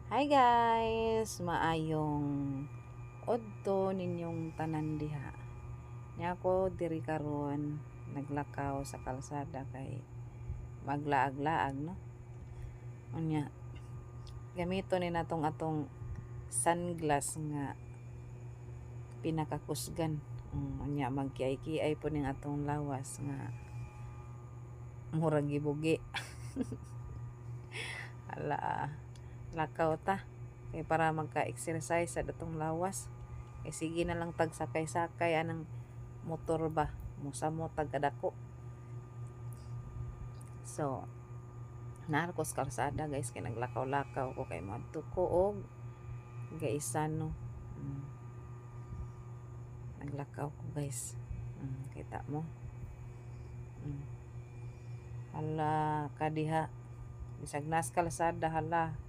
Hi guys, maayong odto ninyong tanan diha. Nya ako diri karon naglakaw sa kalsada kay maglaag-laag no. Unya gamito ni natong atong sunglass nga pinakakusgan. Unya magkiay-kiay po ning atong lawas nga murag gibugi. Ala, lakaw ta kay para magka-exercise sa datong lawas. Kay sige na lang tag sakay-sakay anang motor ba mo tagadako. So narkos kalsada guys kay naglakaw-lakaw ko kay madto ko og gaisan no. Naglakaw ko guys. Kita mo. Hala kadiha bisag nas kalsada hala